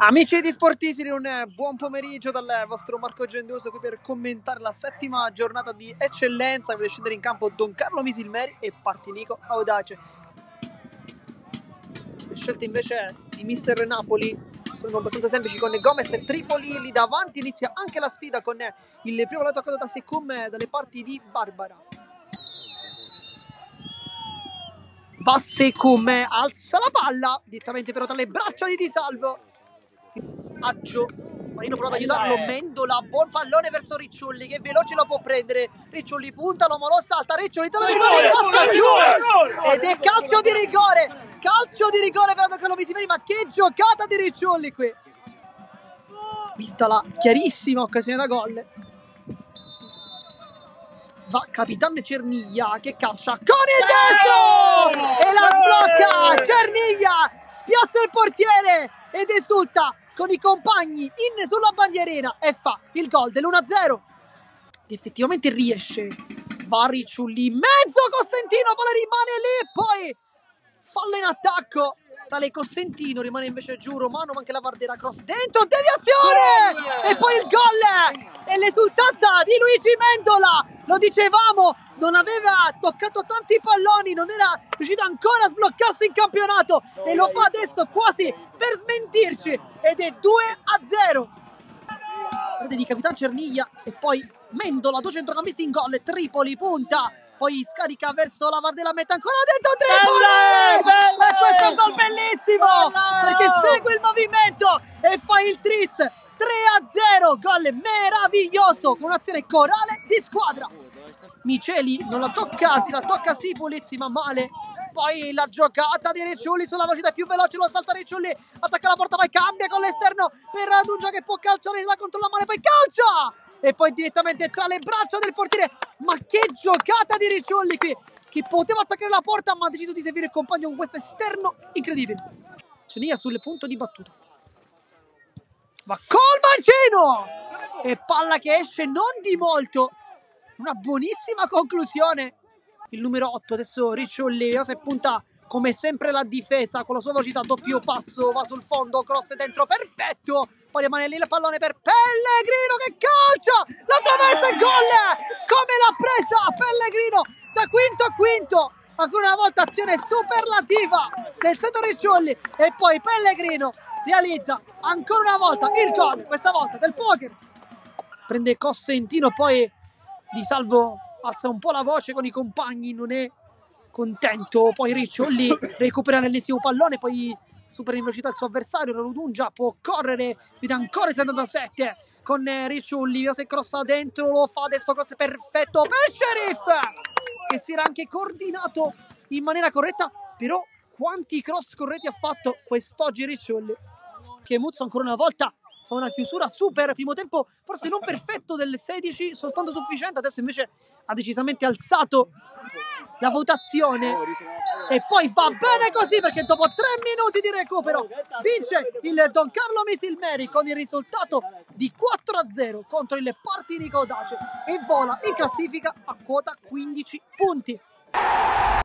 Amici di Sportisili, un buon pomeriggio dal vostro Marco Gendoso qui per commentare la settima giornata di eccellenza. Deve scendere in campo Don Carlo Misilmeri e Partinico Audace. Le scelte invece di mister Napoli sono abbastanza semplici, con Gomez e Tripoli lì davanti. Inizia anche la sfida con il primo lato toccato da Secum dalle parti di Barbara. Va Secum, alza la palla direttamente però tra le braccia di Di Salvo. Aggio, Marino prova ad aiutarlo, Mendola, buon pallone verso Ricciolli che veloce lo può prendere. Ricciolli punta, l'uomo lo salta, Ricciolli torna rigore, casca giù ed è calcio di rigore per Don Carlo Misilmeri. Ma che giocata di Ricciolli qui, vista la chiarissima occasione da gol. Va capitano Cerniglia che calcia con il destro e la sblocca. Cerniglia spiazza il portiere ed esulta con i compagni in sulla bandierina e fa il gol dell'1-0. Effettivamente riesce. Va Ricciolli in mezzo, Cosentino, palla rimane lì e poi fallo in attacco. Tale Cosentino, rimane invece giù Romano, ma anche la Vardera, cross dentro, deviazione! E poi il gol! E l'esultanza di Luigi Mendola, lo dicevamo, non aveva toccato tanti palloni, non era riuscito ancora a sbloccarsi in campionato e lo fa adesso quasi per smentirci ed è 2-0. Rete di capitano Cerniglia e poi Mendola, 2 centrocampisti in gol, Tripoli punta, poi scarica verso la Vardella, mette ancora dentro Tripoli! E questo è un gol bellissimo perché segue il movimento e fa il tris. 3-0, gol meraviglioso con un'azione corale di squadra. Miceli non la tocca, anzi la tocca sì, Pulizzi, ma male. Poi la giocata di Ricciolli sulla velocità più veloce, lo salta Ricciolli, attacca la porta, poi cambia con l'esterno per Radugia che può calciare, la controlla male, poi calcia! E poi direttamente tra le braccia del portiere. Ma che giocata di Ricciolli qui, che poteva attaccare la porta ma ha deciso di servire il compagno con questo esterno incredibile. Cerniglia sul punto di battuta, va col mancino e palla che esce non di molto. Una buonissima conclusione. Il numero 8 adesso Ricciolli se punta come sempre la difesa con la sua velocità, doppio passo, va sul fondo, cross dentro, perfetto. Poi rimane lì il pallone per Pellegrino che calcia la traversa e gol. Come l'ha presa Pellegrino da quinto a quinto. Ancora una volta azione superlativa del Seto Ricciolli e poi Pellegrino realizza ancora una volta il gol, questa volta del poker. Prende Cosentino, poi Di Salvo alza un po' la voce con i compagni, non è contento. Poi Ricciolli recupera l'ennesimo pallone, poi supera in velocità il suo avversario. Radugia può correre, vede ancora il 77 con Ricciolli, se crossa dentro, lo fa adesso, cross perfetto per Sheriff che si era anche coordinato in maniera corretta. Però quanti cross corretti ha fatto quest'oggi Ricciolli, che Muzzo ancora una volta fa una chiusura super. Primo tempo forse non perfetto del 16, soltanto sufficiente. Adesso invece ha decisamente alzato la votazione e poi va bene così perché dopo 3 minuti di recupero vince il Don Carlo Misilmeri con il risultato di 4-0 contro il Partinico Audace e vola in classifica a quota 15 punti.